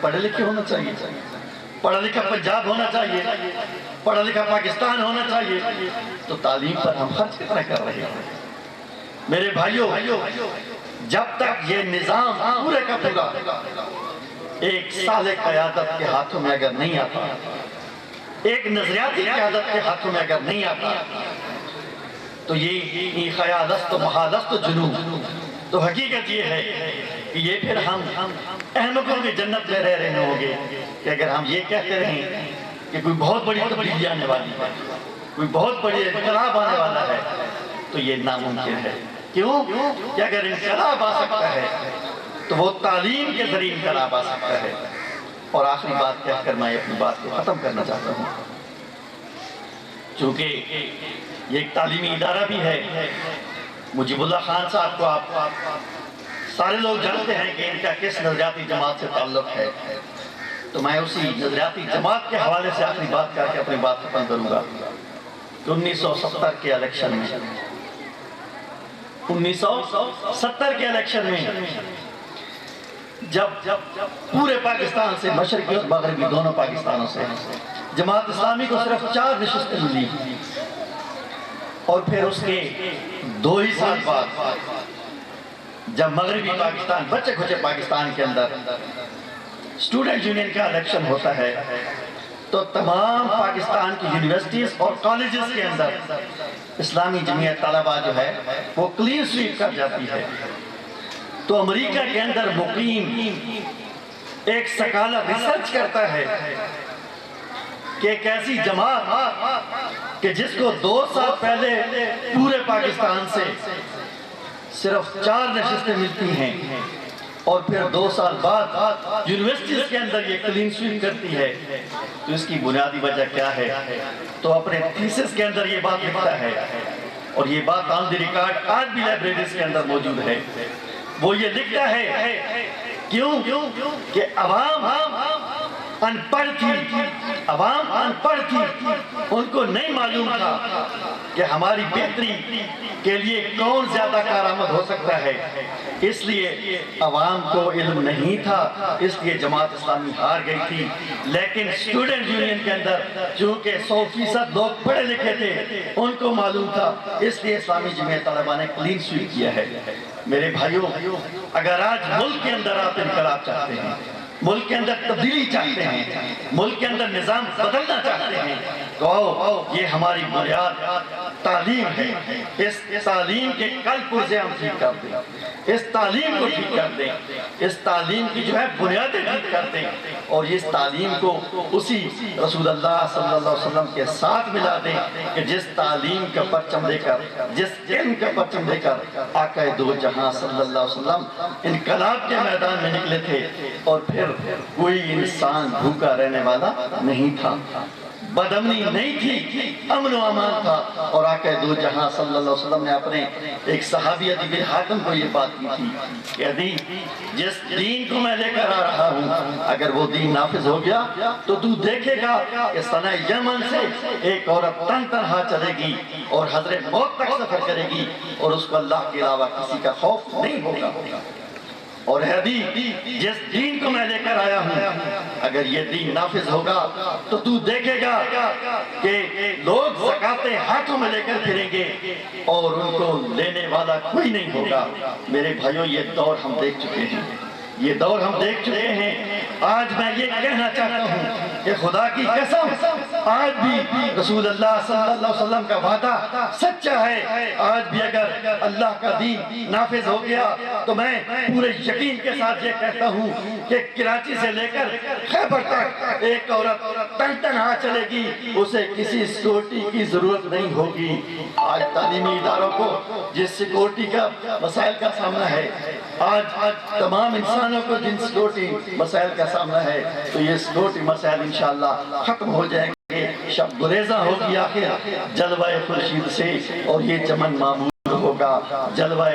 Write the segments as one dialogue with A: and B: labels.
A: پڑھے لکھے ہونا چاہیے، پڑھا لکھا پنجاب ہونا چاہیے، پڑھا لکھا پاکستان ہونا چاہیے، تو تعلیم پر ہم خرچ کتنا کر رہے ہیں؟ میرے بھائیوں، جب تک یہ نظام پورے کا پورا ایک صالح قیادت کے ہاتھوں میں اگر نہیں آتا، ایک نظریاتی قیادت کے ہاتھوں میں اگر نہیں آتا، تو یہ خیالست و محالست و جنون، تو حقیقت یہ ہے کہ یہ پھر ہم احمقوں کی جنت میں رہ رہے ہوں گے کہ اگر ہم یہ کہتے رہیں کہ کوئی بہت بڑی تبدیلی آنے والی ہے، کوئی بہت بڑی انقلاب آنے والا ہے، تو یہ ناممکن ہے۔ کیوں کہ اگر انقلاب آ سکتا ہے تو وہ تعلیم کے ذریعے انقلاب آ سکتا ہے۔ اور آخری بات کہہ کر میں اپنی بات کو ختم کرنا چاہتا ہوں، چونکہ یہ ایک تعلیمی ادارہ بھی ہے۔ مجیب اللہ خان صاحب کو آپ سارے لوگ جانتے ہیں کہ ان کا کس نظریاتی جماعت سے تعلق ہے، تو میں اسی نظریاتی جماعت کے حوالے سے آخری بات کر کے اپنی بات ختم کروں گا کہ 1970 کے الیکشن میں 1970 کے الیکشن میں جب پورے پاکستان سے، مشرقی اور مغربی دونوں پاکستانوں سے، جماعت اسلامی کو صرف 4 نشستیں ملی، اور پھر اس کے 2 ہی سال بعد جب مغربی پاکستان، بچے کھچے پاکستان کے اندر اسٹوڈنٹ یونین کا الیکشن ہوتا ہے، تو تمام پاکستان کی یونیورسٹیز اور کالجز کے اندر اسلامی جمعیت طلبہ جو ہے وہ کلین سویپ کر جاتی ہے۔ تو امریکہ کے اندر مقیم ایک سکالر ریسرچ کرتا ہے کہ ایک ایسی جماعت کہ جس کو 2 سال پہلے پورے پاکستان سے صرف 4 نشستیں ملتی ہیں، اور پھر 2 سال بعد یونیورسٹیز کے اندر یہ کلین سویپ کرتی ہے، تو اس کی بنیادی وجہ کیا ہے؟ تو اپنے تھیسس کے اندر یہ بات لکھتا ہے، اور یہ بات آن دی ریکارڈ آج بھی لائبریریز کے اندر موجود ہے۔ وہ یہ لکھتا ہے کیوں کہ عوام ان پڑھ تھی، عوام ان پڑھ تھی، ان کو نہیں معلوم تھا کہ ہماری بہتری کے لیے کون زیادہ کارآمد ہو سکتا ہے، اس لیے عوام کو علم نہیں تھا، اس لیے جماعت اسلامی ہار گئی تھی۔ لیکن اسٹوڈنٹ یونین کے اندر چونکہ 100% لوگ پڑھے لکھے تھے، ان کو معلوم تھا، اس لیے اسلامی جمعیت طلبہ نے کلین سویپ کیا ہے۔ میرے بھائیوں، اگر آج ملک کے اندر آپ انقلاب چاہتے ہیں، ملک کے اندر تبدیلی چاہتے ہیں، ملک کے اندر نظام بدلنا چاہتے ہیں، تو آؤ، یہ ہماری بنیاد تعلیم ہے۔ اس تعلیم کے کل پرزے ہم ٹھیک کر دیں، اس تعلیم کو ٹھیک کر دیں، اس تعلیم کی جو ہے بنیادیں ٹھیک کر دیں، اور اس تعلیم کو اسی رسول اللہ صلی اللہ علیہ وسلم کے ساتھ ملا دیں کہ جس تعلیم کا پرچم لے کر، جس علم کا پرچم لے کر آقا دو جہاں صلی اللہ علیہ وسلم انقلاب کے میدان میں نکلے تھے، اور پھر کوئی انسان بھوکا رہنے والا نہیں تھا، بدامنی نہیں تھی، امن و امان تھا۔ اور آقا دو جہاں صلی اللہ علیہ وسلم نے اپنے ایک صحابی عدی بن حاتم کو یہ بات کی تھی کہ عدی، جس دین کو میں لے کر آ رہا ہوں، اگر وہ دین نافذ ہو گیا تو تو دیکھے گا کہ صنع یمن سے ایک عورت تنہا چلے گی اور حضرت موت تک سفر کرے گی، اور اس کو اللہ کے علاوہ کسی کا خوف نہیں ہوگا۔ اور عدی، جس دین کو میں لے کر آیا ہوں، اگر یہ دین نافذ ہوگا تو تو دیکھے گا کہ لوگ زکاتیں ہاتھوں میں لے کر پھریں گے اور ان کو لینے والا کوئی نہیں ہوگا۔ میرے بھائیوں، یہ دور ہم دیکھ چکے ہیں، یہ دور ہم دیکھ چکے ہیں۔ آج میں یہ کہنا چاہتا ہوں کہ خدا کی قسم، آج بھی رسول اللہ صلی اللہ علیہ وسلم کا وعدہ سچا ہے۔ آج بھی اگر اللہ کا دین نافذ ہو گیا تو میں پورے یقین کے ساتھ یہ کہتا ہوں کہ کراچی سے لے کر خیبر تک ایک عورت تنہا چلے گی، اسے کسی سیکورٹی کی ضرورت نہیں ہوگی۔ آج تعلیمی اداروں کو جس سیکورٹی کا مسائل کا سامنا ہے، آج تمام انسانوں کو جن سیکورٹی مسائل کا سامنا ہے، تو یہ سیکورٹی مسائل انشاءاللہ ختم ہو جائیں گے۔ شب گریزہ ہوگی آخر جلوہ خورشید سے، اور یہ چمن معمور ہوگا جلوہ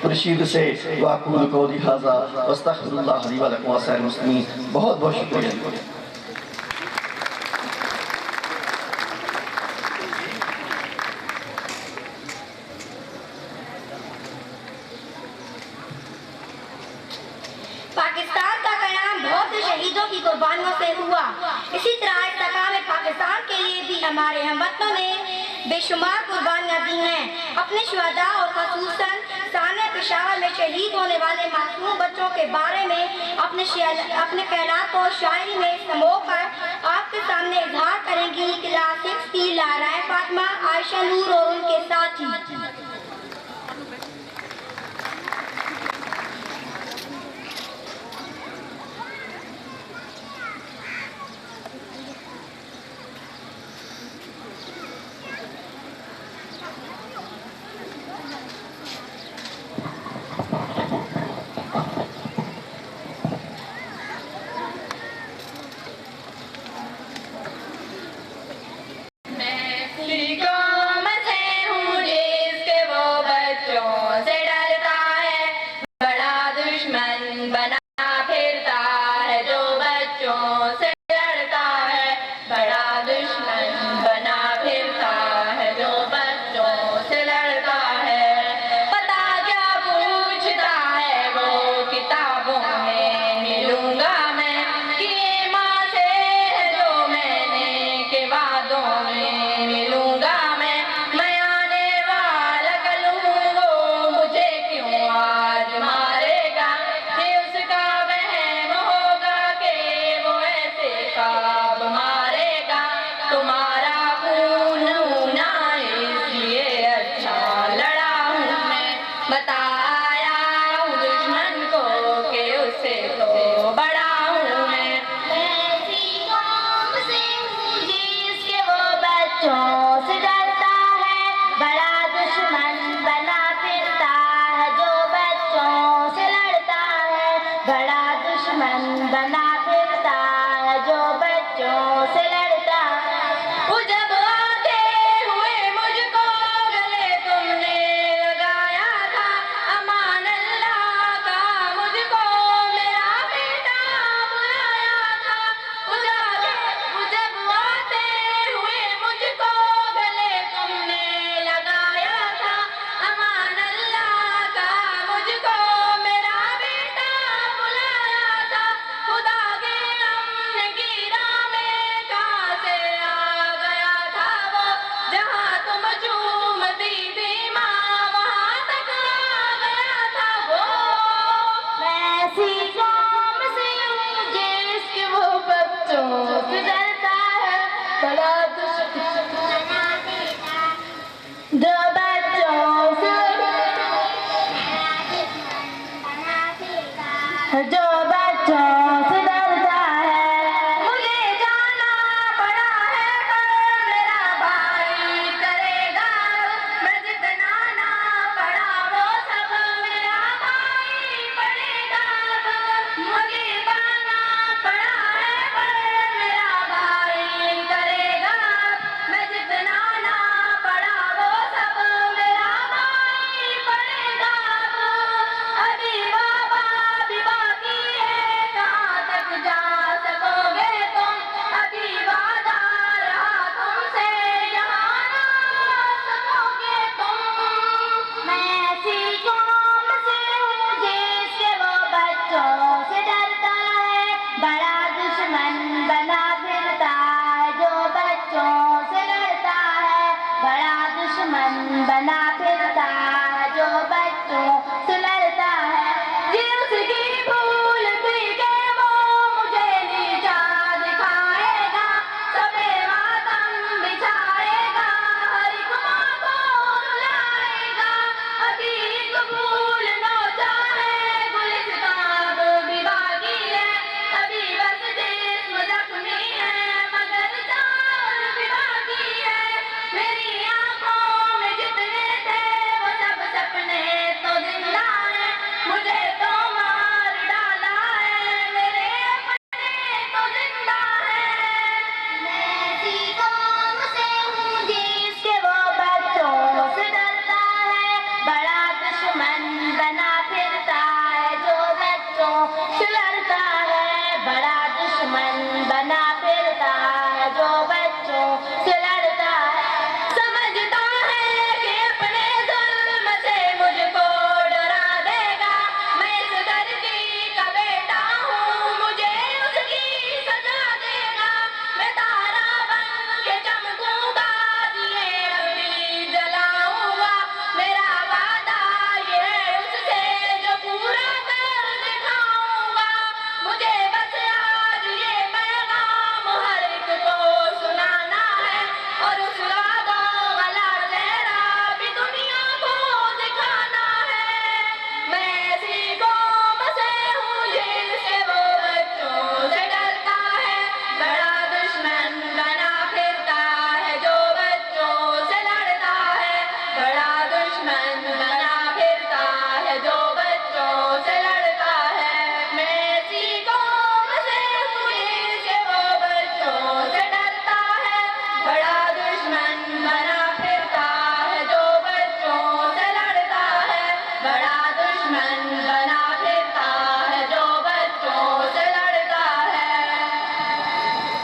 A: خورشید سے۔ وَأَقُولُ قَوْلِي هَذَا وَأَسْتَغْفِرُ اللَّهَ لِي وَلَكُمْ وَلِسَائِرِ الْمُسْلِمِينَ۔ بہت بہت شکریہ۔
B: پاکستان کا قیام بہت سے شہیدوں کی قربانیوں سے ہوا۔ اسی طرح استحکام پاکستان کے لیے بھی ہمارے ہم وطنوں نے بے شمار قربانیاں دی ہیں۔ اپنے شہداء اور خصوصاً سانحہ پشاور میں شہید ہونے والے معصوم بچوں کے بارے میں اپنے خیالات کو شاعری میں سمو کر آپ کے سامنے اظہار کریں گی کلاس 6 کی لائلہ فاطمہ عائشہ نور اور ان کے ساتھی۔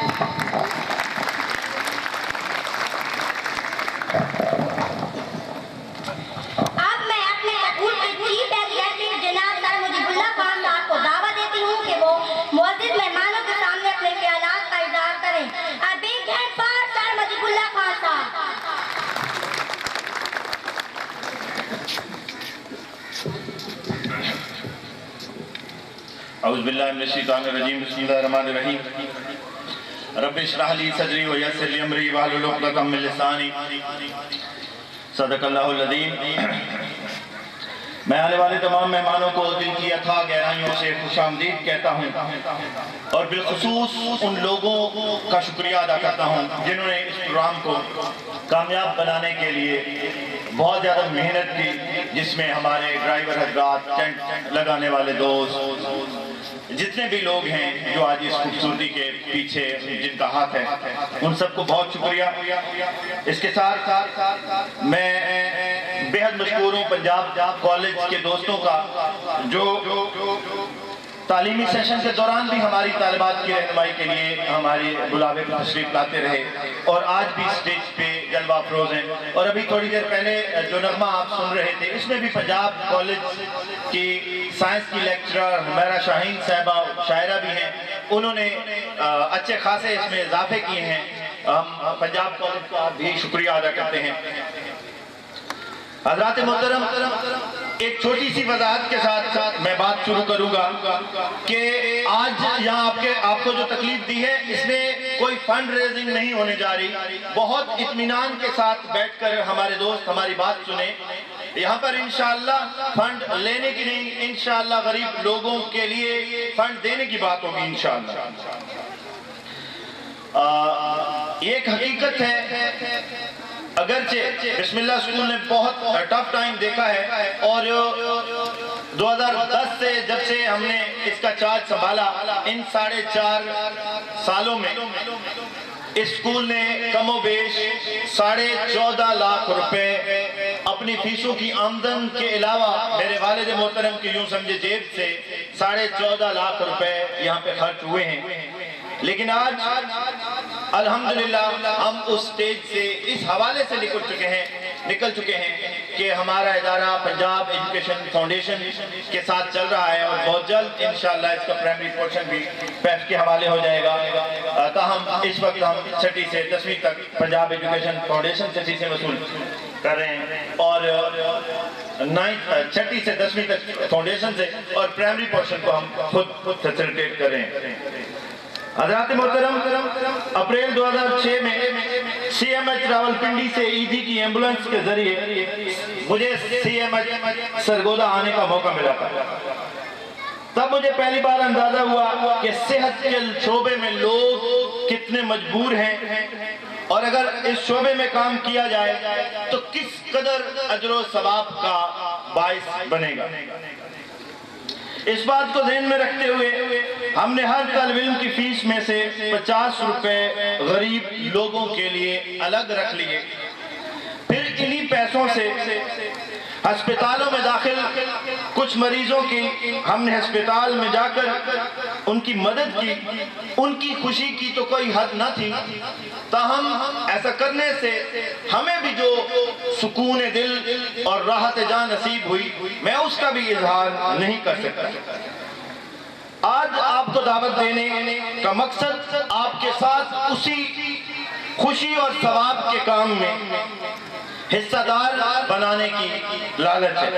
B: अब मैं अपने स्कूल के चीफ एग्जीक्यूटिव जनाब सर मुजीबुल्लाह खान साहब को दावा देती हूँ कि वो मुअज़्ज़िज़ मेहमानों के सामने अपने ख्यालात का इज़हार करें। A big hand for sir Mujibullah Khan साहब।
C: औज़ु बिल्लाहि मिनश शैतानिर रजीम बिस्मिल्लाहिर रहमानिर रहीम रब्बि इश्रह ली सदरी व यस्सिर ली अमरी वहलुल उक़दतम मिन लिसानी सदक़ल्लाहुल अज़ीम। मैं आने वाले तमाम मेहमानों को दिल की अथाह गहराइयों से खुशामदीद कहता हूँ और बिलखुसूस उन लोगों का शुक्रिया अदा करता हूँ जिन्होंने इस प्रोग्राम को कामयाब बनाने के लिए बहुत ज़्यादा मेहनत की, जिसमें हमारे ड्राइवर हज़रात, टेंट लगाने वाले दोस्त, जितने भी लोग हैं जो आज इस खूबसूरती के पीछे जिनका हाथ है, उन सबको बहुत शुक्रिया। इसके साथ साथ मैं बेहद मशहूर हूँ पंजाब कॉलेज के दोस्तों का, जो तालीमी सेशन के दौरान भी हमारी तालिबात की रहनुमाई के लिए हमारी बुलावे पर तशरीफ लाते रहे और आज भी स्टेज पे जलवा अफरोज हैं। और अभी थोड़ी देर पहले जो नगमा आप सुन रहे थे, इसमें भी पंजाब कॉलेज की साइंस की लेक्चरर हुमैरा शाहीन साहिबा शायरा भी हैं, उन्होंने अच्छे खासे इसमें इजाफे किए हैं। हम पंजाब कॉलेज का भी शुक्रिया अदा करते हैं। हज़रात मोहतरम, एक छोटी सी वजाहत के साथ मैं बात शुरू करूंगा कि आज यहाँ आपको जो तकलीफ दी है, इसमें कोई फंड रेजिंग नहीं होने जा रही। बहुत इत्मीनान के साथ बैठकर हमारे दोस्त हमारी बात सुने। यहाँ पर इंशाअल्लाह फंड लेने की नहीं, इंशाअल्लाह गरीब लोगों के लिए फंड देने की बात होगी इंशाअल्लाह। एक हकीकत है, अगरचे बिस्मिल्लाह स्कूल ने बहुत टफ टाइम देखा है और 2010 से जब से हमने इसका चार्ज संभाला, इन 4.5 सालों में इस स्कूल ने कमोबेश 14.5 लाख रुपए अपनी फीसों की आमदन के अलावा मेरे वालिद मोहतरम की यूं समझे जेब से 14.5 लाख रुपए यहाँ पे खर्च हुए हैं। लेकिन आज अल्हम्दुलिल्लाह हम उस स्टेज से इस हवाले से निकल चुके हैं कि हमारा इदारा पंजाब एजुकेशन फाउंडेशन के साथ चल रहा है और बहुत जल्द इंशाअल्लाह इसका प्राइमरी पोर्शन भी पैफ के हवाले हो जाएगा। ताहम इस वक्त हम 6ठी से 10वीं तक पंजाब एजुकेशन फाउंडेशन से फीसें वसूल कर रहे हैं और 6ठी से 10वीं तक फाउंडेशन से, और प्राइमरी पोर्शन को हम खुद फैसिलिटेट कर रहे हैं। हज़रात मोहतरम, अप्रैल 2006 में CMH रावलपिंडी से ईदी की एम्बुलेंस के जरिए मुझे CMH सरगोदा आने का मौका मिला था। तब मुझे पहली बार अंदाजा हुआ कि सेहत के शोबे में लोग कितने मजबूर हैं और अगर इस शोबे में काम किया जाए तो किस कदर अजर सवाब का बाइस बनेगा। इस बात को ध्यान में रखते हुए हमने हर तालिब इल्म की फीस में से 50 रुपए गरीब लोगों के लिए अलग रख लिए। फिर इन्हीं पैसों से अस्पतालों में दाखिल कुछ मरीजों की हमने अस्पताल में जाकर उनकी मदद की। उनकी खुशी की तो कोई हद न थी, ताहम ऐसा करने से हमें भी जो सुकून दिल और राहत जान नसीब हुई, मैं उसका भी इजहार नहीं कर सकता। आज आपको दावत देने का मकसद आपके साथ उसी खुशी और सवाब के काम में हिस्सेदार बनाने की लालच है।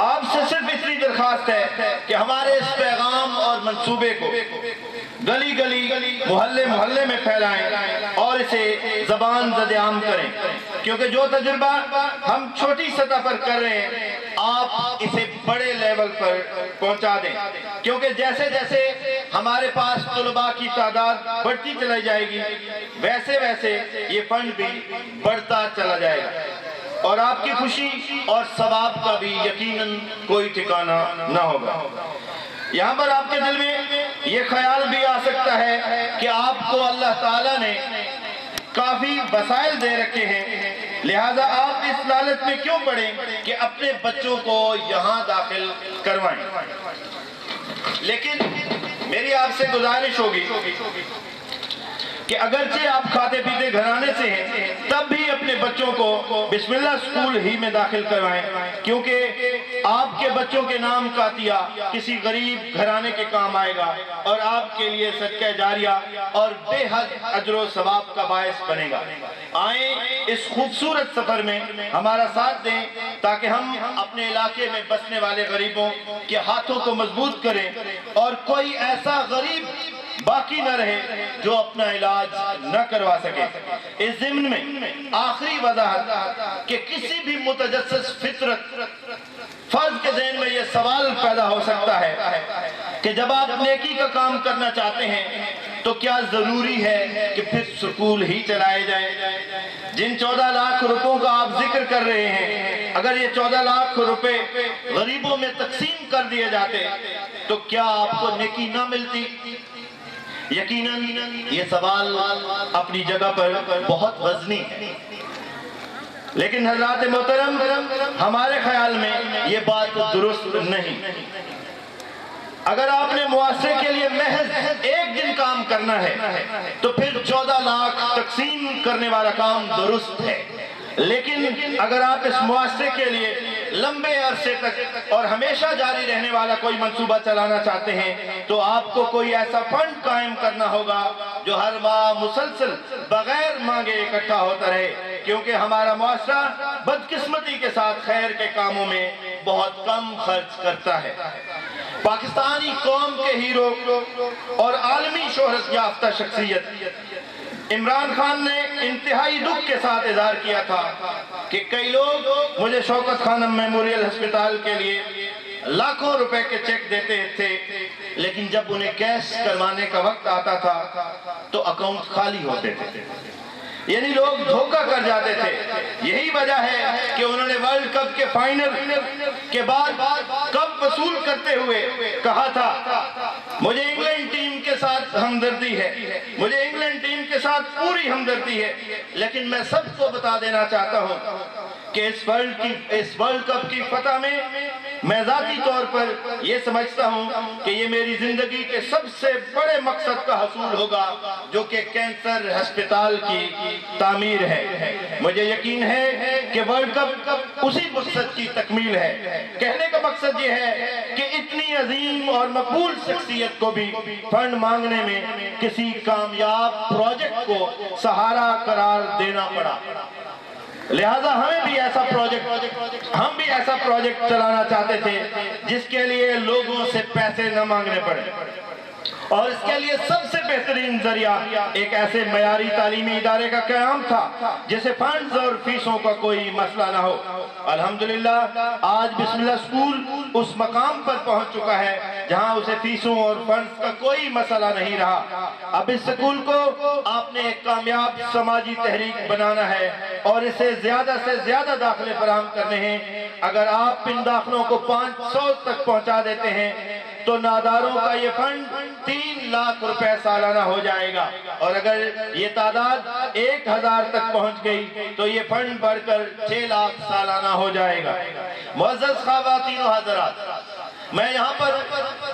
C: आपसे सिर्फ इतनी दरखास्त है कि हमारे इस पैगाम और मंसूबे को गली गली मोहल्ले मोहल्ले में फैलाएं और इसे जबान ज़द-ए-आम करें, क्योंकि जो तजुर्बा हम छोटी सतह पर कर रहे हैं आप इसे बड़े लेवल पर पहुंचा दें, क्योंकि जैसे जैसे हमारे पास तुलबा की तादाद बढ़ती चली जाएगी वैसे वैसे ये फंड भी बढ़ता चला जाएगा और आपकी खुशी और सवाब का भी यकीनन कोई ठिकाना न होगा। यहाँ पर आपके दिल में ये ख्याल भी आ सकता है कि आपको अल्लाह ताला ने काफी वसाइल दे रखे हैं, लिहाजा आप इस लालच में क्यों पड़े कि अपने बच्चों को यहाँ दाखिल करवाएं। लेकिन मेरी आपसे गुजारिश होगी کہ اگرچہ آپ کھاتے پیتے گھرانے سے ہیں تب بھی اپنے بچوں کو بسم اللہ اسکول ہی میں داخل کروائیں، کیونکہ آپ کے بچوں کے نام کا عطیہ کسی غریب گھرانے کے کام آئے گا اور آپ کے لیے صدقہ جاریہ اور بے حد اجر و ثواب کا باعث بنے گا۔ آئیں اس خوبصورت سفر میں ہمارا ساتھ دیں تاکہ ہم اپنے علاقے میں بسنے والے غریبوں کے ہاتھوں کو مضبوط کریں اور کوئی ایسا غریب باقی نہ رہے جو اپنا علاج نہ کروا سکے۔ اس ضمن میں آخری وضاحت کہ کسی بھی متجسس فطرت فرد کے ذہن میں یہ سوال پیدا ہو سکتا ہے کہ جب آپ نیکی کا کام کرنا چاہتے ہیں تو کیا ضروری ہے کہ پھر سکول ہی چلائے جائیں؟ جن 14 لاکھ روپوں کا آپ ذکر کر رہے ہیں، اگر یہ 14 لاکھ روپے غریبوں میں تقسیم کر دیے جاتے تو کیا آپ کو نیکی نہ ملتی؟ یقیناً یہ سوال اپنی جگہ پر بہت وزنی ہے، لیکن حضرات محترم ہمارے خیال میں یہ بات درست نہیں۔ اگر آپ نے معاشرے کے لیے محض ایک دن کام کرنا ہے تو پھر 14 لاکھ تقسیم کرنے والا کام درست ہے، لیکن اگر آپ اس معاشرے کے لیے لمبے عرصے تک اور ہمیشہ جاری رہنے والا کوئی منصوبہ چلانا چاہتے ہیں تو آپ کو کوئی ایسا فنڈ قائم کرنا ہوگا جو ہر ماہ مسلسل بغیر مانگے اکٹھا ہوتا رہے، کیونکہ ہمارا معاشرہ بدقسمتی کے ساتھ خیر کے کاموں میں بہت کم خرچ کرتا ہے۔ پاکستانی قوم کے ہیرو اور عالمی شہرت یافتہ شخصیت عمران خان نے انتہائی دکھ کے ساتھ اظہار کیا تھا کہ کئی لوگ مجھے شوکت خانم میموریل ہسپتال کے لیے لاکھوں روپے کے چیک دیتے تھے، لیکن جب انہیں کیش کروانے کا وقت آتا تھا تو اکاؤنٹ خالی ہوتے تھے، یعنی لوگ دھوکہ کر جاتے تھے۔ یہی وجہ ہے کہ انہوں نے ورلڈ کپ کے فائنل کے بعد کپ وصول کرتے ہوئے کہا تھا مجھے انگلینڈ ٹیم کے ساتھ ہمدردی ہے، مجھے انگلینڈ ٹیم کے ساتھ پوری ہمدردی ہے، لیکن میں سب کو بتا دینا چاہتا ہوں کہ اس ورلڈ کپ کی فتح میں ذاتی طور پر یہ سمجھتا ہوں کہ یہ میری زندگی کے سب سے بڑے مقصد کا حصول ہوگا، جو کہ کینسر ہسپتال کی تعمیر ہے۔ مجھے یقین ہے کہ ورلڈ کپ اسی مقصد کی تکمیل ہے۔ کہنے کا مقصد یہ ہے کہ اتنی عظیم اور مقبول شخصیت کو بھی فنڈ مانگنے میں کسی کامیاب پروجیکٹ کو سہارا قرار دینا پڑا، لہذا ہم بھی ایسا پروجیکٹ چلانا چاہتے تھے جس کے لیے لوگوں سے پیسے نہ مانگنے پڑے، اور اس کے لیے سب سے بہترین ذریعہ ایک ایسے معیاری تعلیمی ادارے کا قیام تھا جسے فنڈز اور فیسوں کا کوئی مسئلہ نہ ہو۔ الحمدللہ آج بسم اللہ اسکول اس مقام پر پہنچ چکا ہے جہاں اسے فیسوں اور فنڈز کا کوئی مسئلہ نہیں رہا۔ اب اس اسکول کو آپ نے ایک کامیاب سماجی تحریک بنانا ہے اور اسے زیادہ سے زیادہ داخلے فراہم کرنے ہیں۔ اگر آپ ان داخلوں کو 500 تک پہنچا دیتے ہیں تو ناداروں کا یہ فنڈ 3 لاکھ روپے سالانہ ہو جائے گا، اور اگر یہ تعداد 1000 تک پہنچ گئی تو یہ فنڈ بڑھ کر 6 لاکھ سالانہ ہو جائے گا۔ معزز خواتین و حضرات، میں یہاں پر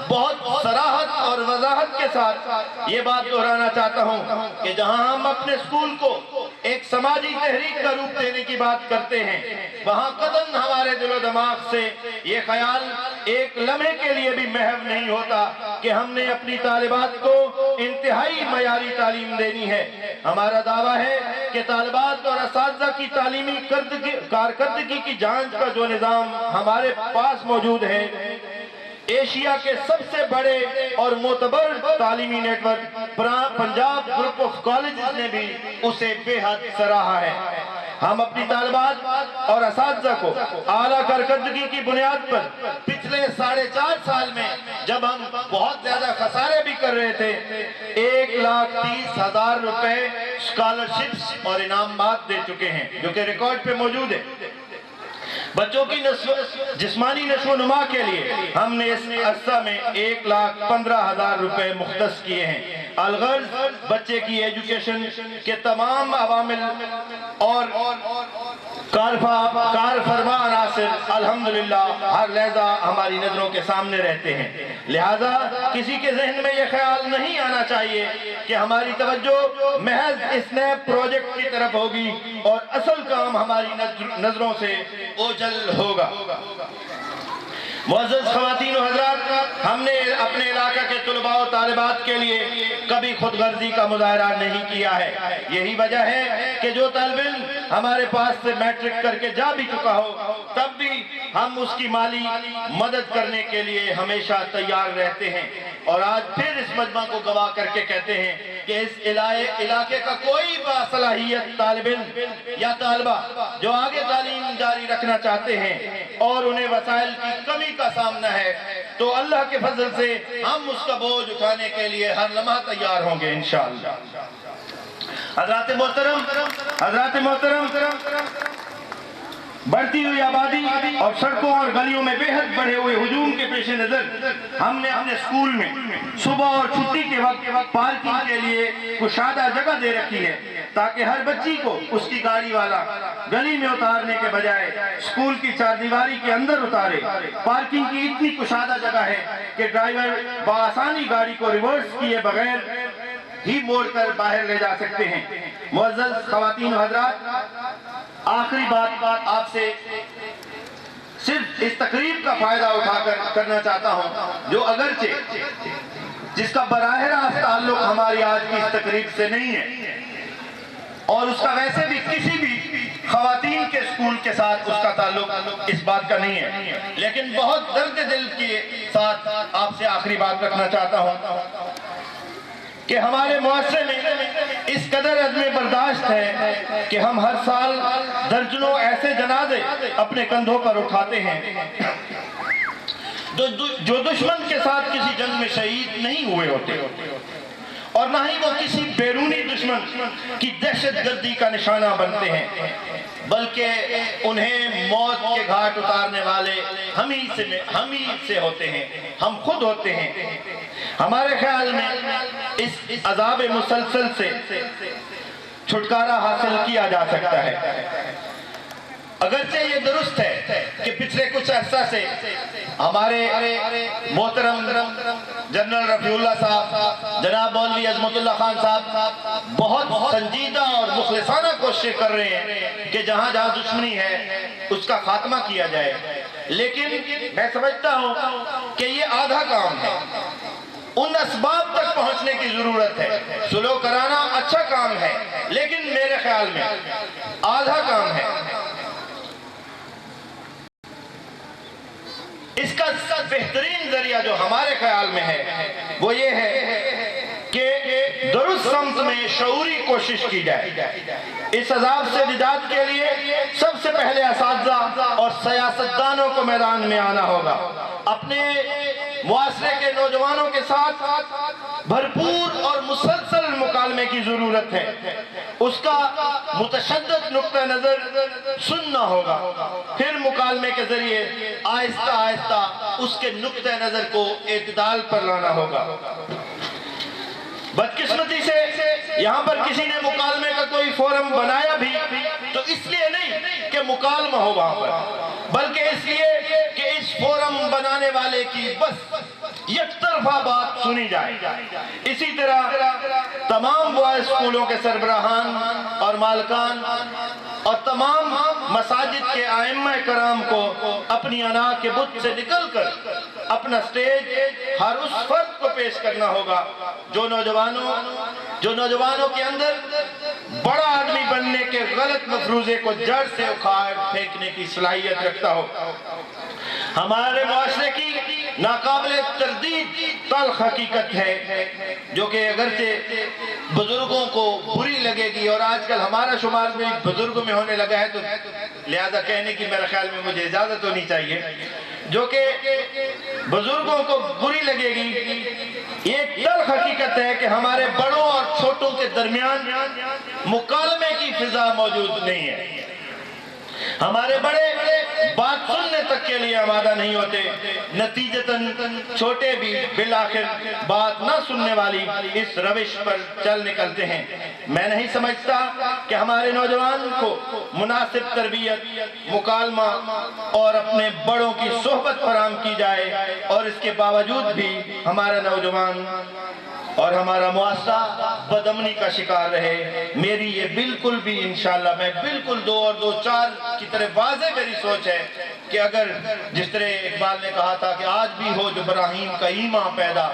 C: بہت صراحت اور وضاحت کے ساتھ یہ بات دہرانا چاہتا ہوں کہ جہاں ہم اپنے اسکول کو ایک سماجی تحریک کا روپ دینے کی بات کرتے ہیں، وہاں قطعاً ہمارے دل و دماغ سے یہ خیال ایک لمحے کے لیے بھی محو نہیں ہوتا کہ ہم نے اپنی طالبات کو انتہائی معیاری تعلیم دینی ہے۔ ہمارا دعویٰ ہے کہ طالبات اور اساتذہ کی تعلیمی کارکردگی کی جانچ کا جو نظام ہمارے پاس موجود ہے، ایشیا کے سب سے بڑے اور معتبر تعلیمی network Punjab group of colleges نے بھی اسے بے حد سراہا ہے۔ ہم اپنی طالبات اور اساتذہ کو اعلیٰ کارکردگی کی بنیاد پر پچھلے 4.5 سال میں جب ہم بہت زیادہ خسارے بھی کر رہے تھے 1,30,000 روپے اسکالرشپس اور انعامات دے چکے ہیں، جو کہ ریکارڈ پہ موجود ہے۔ بچوں کی جسمانی نشو و نما کے لیے ہم نے اس عرصہ میں 1,15,000 روپے مختص کیے ہیں۔ الغرض بچے کی ایجوکیشن کے تمام عوامل اور कार फरमा नासिर अल्हम्दुलिल्लाह हर लहजा हमारी नजरों के सामने रहते हैं। लिहाजा किसी के जहन में यह ख्याल नहीं आना चाहिए कि हमारी तवज्जो महज इस नए प्रोजेक्ट की तरफ होगी और असल काम हमारी नजरों से ओझल होगा। मुअज़्ज़ज़ ख़वातीन व हज़रात, हमने अपने इलाका के तुलबा और तालिबात के लिए कभी खुदगर्जी का मुज़ाहरा नहीं किया है। यही वजह है कि जो तालिब इल्म हमारे पास से मैट्रिक करके जा भी चुका हो, तब भी हम उसकी माली मदद करने के लिए हमेशा तैयार रहते हैं। और आज फिर इस मजमा को गवाह करके कहते हैं कि इस इलाके का कोई बासलाहियत तालिब इल्म या तालिबा जो आगे तालीम जारी रखना चाहते हैं और उन्हें वसाइल की कमी का सामना है, तो अल्लाह के फजल से हम उसका बोझ उठाने के लिए हर लम्हा तैयार होंगे इंशाअल्लाह। हज़रात मोहतरम, बढ़ती हुई आबादी और सड़कों और गलियों में बेहद बढ़े हुए हुजूम के पेश नजर हमने अपने स्कूल में सुबह और छुट्टी के वक्त पार्किंग के लिए कुशादा जगह दे रखी है, ताकि हर बच्ची को उसकी गाड़ी वाला गली में उतारने के बजाय स्कूल की चारदीवारी के अंदर उतारे। पार्किंग की इतनी कुशादा जगह है कि ड्राइवर बआसानी गाड़ी को रिवर्स किए बगैर ही मोड़ कर बाहर ले जा सकते हैं। मुअज़्ज़ज़ ख़वातीन व हज़रात, आखिरी बात आपसे सिर्फ इस तकरीब का फायदा उठाकर करना चाहता हूं, जो अगरचे जिसका बराह रास्त ताल्लुक हमारी आज की इस तकरीब से नहीं है और उसका वैसे भी किसी भी ख़वातीन के स्कूल के साथ उसका ताल्लुक इस बात का नहीं है, लेकिन बहुत दर्द दिल के साथ आपसे आखिरी बात रखना चाहता हूं कि हमारे मुआशरे में इस कदर अदम बर्दाश्त है कि हम हर साल दर्जनों ऐसे जनाजे अपने कंधों पर उठाते हैं जो दुश्मन के साथ किसी जंग में शहीद नहीं हुए होते और ना ही वो किसी बैरूनी दुश्मन की दहशतगर्दी का निशाना बनते हैं, बल्कि उन्हें मौत के घाट उतारने वाले हम ही से होते हैं, हम खुद होते हैं। हमारे ख्याल में इस अज़ाब मुसलसल से छुटकारा हासिल किया जा सकता है। अगरचे ये दुरुस्त है कि पिछले कुछ अर्सा से हमारे मोहतरम जनरल रफीउल्लाह साहब, जनाब मौलवी अज़मतुल्लाह खान साहब बहुत संजीदा और मुखलिसाना कोशिश कर रहे हैं कि जहां जहां दुश्मनी है उसका खात्मा किया जाए, लेकिन मैं समझता हूं कि ये आधा काम है। उन असबाब तक पहुंचने की जरूरत है। सुलह कराना अच्छा काम है, लेकिन मेरे ख्याल में आधा काम है। इसका बेहतरीन जरिया जो हमारे ख्याल में है वो ये है कि दुरुस्त सम्त में शऊरी कोशिश की जाए। इस अजाब से निजात के लिए सबसे पहले असातिज़ा और सियासतदानों को मैदान में आना होगा। अपने मुआशरे के नौजवानों के साथ भरपूर और मुसलसल मुकालमे की जरूरत है। उसका मुतशद्दद नुक्ता नजर सुनना होगा, फिर मुकालमे के जरिए आहिस्ता आहिस्ता उसके नुक्ता नजर को एतदाल पर लाना होगा। बदकिस्मती से यहाँ पर किसी ने मुकालमे का कोई फोरम बनाया भी तो इसलिए नहीं कि मुकालमा हो वहां पर, बल्कि इसलिए कि इस फोरम बनाने वाले की बस यकतरफा बात सुनी जाए। इसी तरह तमाम बॉयज स्कूलों के सरबराहान और मालकान और तमाम मसाजिद के आइम्मा कराम को अपनी अना के बुत से निकलकर अपना स्टेज हर उस फर्द को पेश करना होगा जो नौजवानों के अंदर बड़ा आदमी बनने के गलत मफरूजे को जड़ से उखाड़ फेंकने की सलाहियत रखता हो। हमारे मुआशरे की नाकाबिले तरदीद तल्ख हकीकत है जो कि अगरचे बुजुर्गों को बुरी लगेगी, और आजकल हमारा शुमार भी बुजुर्गों में होने लगा है, तो लिहाजा कहने की मेरे ख्याल में मुझे इजाजत होनी चाहिए, जो कि बुजुर्गों को बुरी लगेगी। ये तल्ख हकीकत है कि हमारे बड़ों और छोटों के दरमियान मुकालमे की फिजा मौजूद नहीं है। हमारे बड़े बात सुनने तक के लिए आमादा नहीं होते। नतीजतन छोटे भी बिलाखिर बात ना सुनने वाली इस रविश पर चल निकलते हैं। मैं नहीं समझता कि हमारे नौजवान को मुनासिब तरबियत, मुकालमा और अपने बड़ों की सोहबत फराहम की जाए, और इसके बावजूद भी हमारा नौजवान और हमारा मुआशरा बदअमनी का शिकार रहे। मेरी ये बिल्कुल भी इंशाअल्लाह, मैं बिल्कुल 2 और 2 4 की तरह वाज़े मेरी सोच है कि अगर जिस तरह इकबाल ने कहा था कि आज भी हो जो इब्राहीम का ईमा पैदा,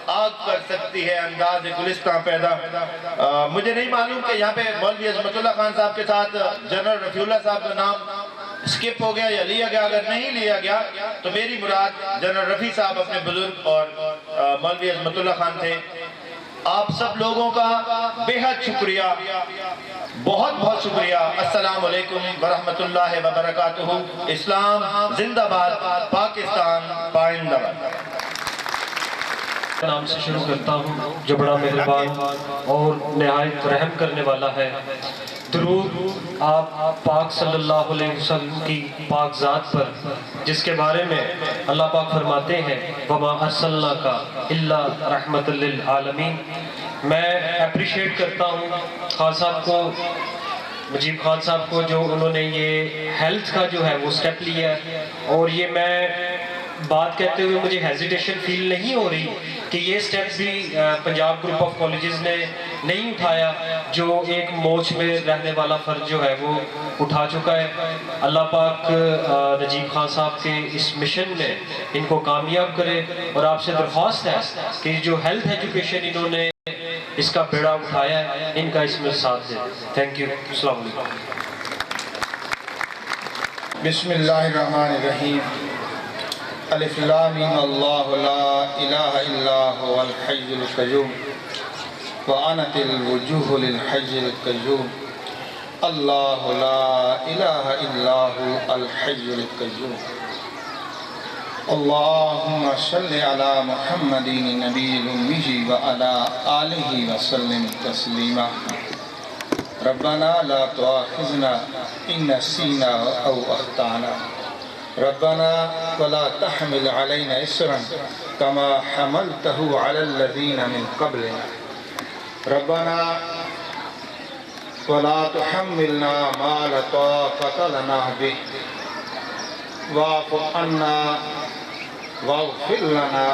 C: आग कर सकती है अंदाज गुलिस्तां पैदा। मुझे नहीं मालूम कि यहाँ पे मौलवी अज़मतुल्लाह खान साहब के साथ जनरल रफ़ीउल्लाह साहब का नाम स्किप हो गया या लिया गया। अगर नहीं लिया गया तो मेरी मुराद जनरल रफ़ी साहब अपने बुजुर्ग और मौलवी अज़मतुल्लाह खान थे। आप सब लोगों का बेहद शुक्रिया, बहुत बहुत शुक्रिया। अस्सलाम वालेकुम वरहमतुल्लाहि व बरकातुहू। इस्लाम जिंदाबाद, पाकिस्तान पाइंदाबाद।
D: नाम से शुरू करता हूँ जो बड़ा मेहरबान और निहायत रहम करने वाला है। दुरूद आप पाक सल्लल्लाहु अलैहि वसल्लम की पाक ज़ात पर, जिसके बारे में अल्लाह पाक फरमाते हैं वमा अर्सलनाका इल्ला रहमतल लिल आलमीन। मैं अप्रिशिएट करता हूँ खान साहब को, मुजीब खान साहब को, जो उन्होंने ये हेल्थ का जो है वो स्टेप लिया है। और ये मैं बात कहते हुए मुझे हेजिटेशन फील नहीं हो रही कि ये स्टेप भी पंजाब ग्रुप ऑफ कॉलेजेस ने नहीं उठाया, जो एक मोच में रहने वाला फर्ज जो है वो उठा चुका है। अल्लाह पाक नजीब खान साहब के इस मिशन में इनको कामयाब करे, और आपसे दरख्वास्त है कि जो हेल्थ एजुकेशन इन्होंने इसका बेड़ा उठाया है, इनका इसमें साथ है। Thank you. अस्सलाम वालेकुम।
E: बिस्मिल्लाहिर्रहमानिर्रहीम। अलिफ लाम मीम अल्लाहु ला इलाहा इल्ला हुवल हय्युल क़य्यूम व अनतिल वुजूहु लिल हय्यिल क़य्यूम। अल्लाहु ला इलाहा इल्ला हुवल हय्युल क़य्यूम। अल्लाहुम्मा सल्लि अला मुहम्मदिन नबिय्यिल उम्मी व अला आलिहि व सल्लिम तस्लीमा। रब्बना ला तुआखिज़ना इन नसीना औ अख़्ताना। रब्बना वला तहमिल अलैना इसरन कमा हमलतहु अलल लज़ीना मिन क़ब्लिना। रब्बना वला तुहम्मिलना मा ला ताक़त लना बिहि वाफ़ु अन्ना वाग़फ़िर लना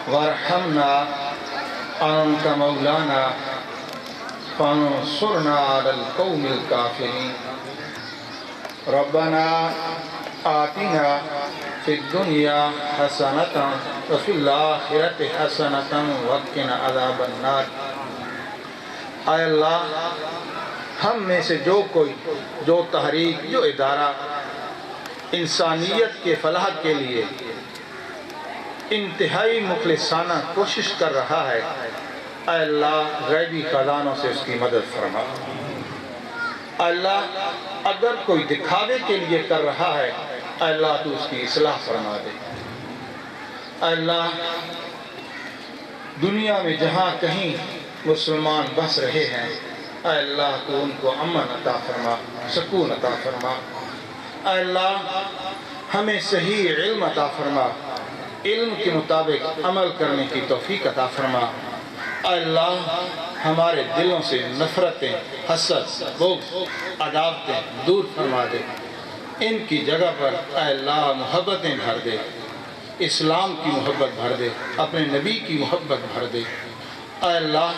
E: वरहमना अन्त मौलाना फ़ंसुरना अलल क़ौमिल काफ़िरीन। रब्बना आतिना फिद दुनिया हसनतन व फिल आखिरति हसनतन व क़िना अज़ाबन नार। आय अल्लाह, हम में से जो कोई, जो तहरीक, जो इदारा इंसानियत के फलाह के लिए इंतहाई मुखलिसाना कोशिश कर रहा है, आय अल्लाह गैबी खजानों से उसकी मदद फरमा। अल्लाह, अगर कोई दिखावे के लिए कर रहा है, अल्लाह तू उसकी इस्लाह फरमा दे। अल्लाह, दुनिया में जहाँ कहीं मुसलमान बस रहे हैं, अल्लाह तू उनको अमन अता फरमा, सुकून अता फरमा। अल्लाह, हमें सही इल्म अता फरमा, इल्म के मुताबिक अमल करने की तौफीक अता फरमा। अल्लाह, हमारे दिलों से नफरतें, हसद, बुग़्ज़, अदावतें दूर फरमा दे। इनकी जगह पर अल्लाह मोहब्बतें भर दे, इस्लाम की मोहब्बत भर दे, अपने नबी की मोहब्बत भर दे। अल्लाह,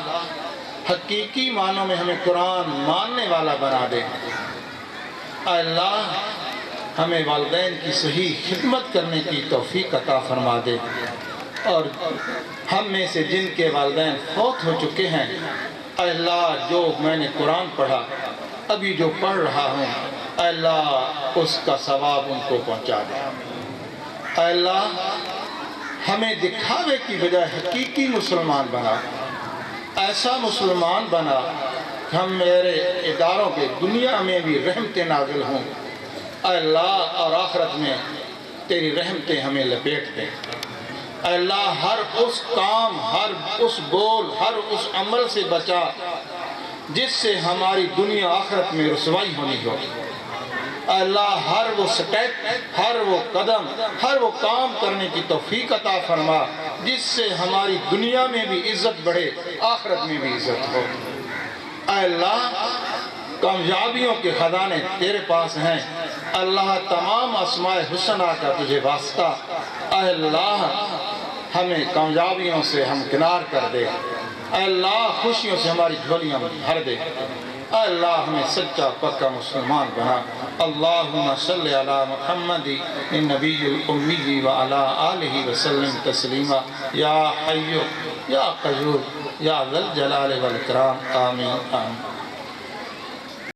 E: हकीकी मानों में हमें कुरान मानने वाला बना दे। अल्लाह, हमें वालिदैन की सही खिदमत करने की तौफीक अता फरमा दे। और हम में से जिनके वालिदैन फौत हो चुके हैं, अल्लाह, जो मैंने कुरान पढ़ा, अभी जो पढ़ रहा हूँ, अल्लाह उसका सवाब उनको पहुँचा दे। अल्लाह, हमें दिखावे की बजाय हकीकी मुसलमान बना, ऐसा मुसलमान बना हम मेरे इदारों के दुनिया में भी रहमतें नाज़िल हों, अल्लाह, और आखिरत में तेरी रहमतें हमें लपेट दें। अल्लाह, हर उस काम, हर उस बोल, हर उस अमल से बचा जिससे हमारी दुनिया आखिरत में रुसवाई होनी हो। اے اللہ ہر وہ سٹیپ، ہر وہ قدم، ہر وہ کام کرنے کی توفیق عطا فرما جس سے ہماری دنیا میں بھی عزت بڑھے، آخرت میں بھی عزت ہو۔ اے اللہ کامیابیوں کے خزانے تیرے پاس ہیں، اللہ تمام اسماء حسنہ کا تجھے واسطہ، اے اللہ ہمیں کامیابیوں سے ہمکنار کر دے، اے اللہ خوشیوں سے ہماری جھولیاں بھر دے، اے اللہ ہمیں سچا پکا مسلمان بنا۔ اللہم صلی علی محمد النبی الامی وعلی آلہ وسلم تسلیما یا حی یا قیوم یا ذا الجلال والاکرام، آمین آمین۔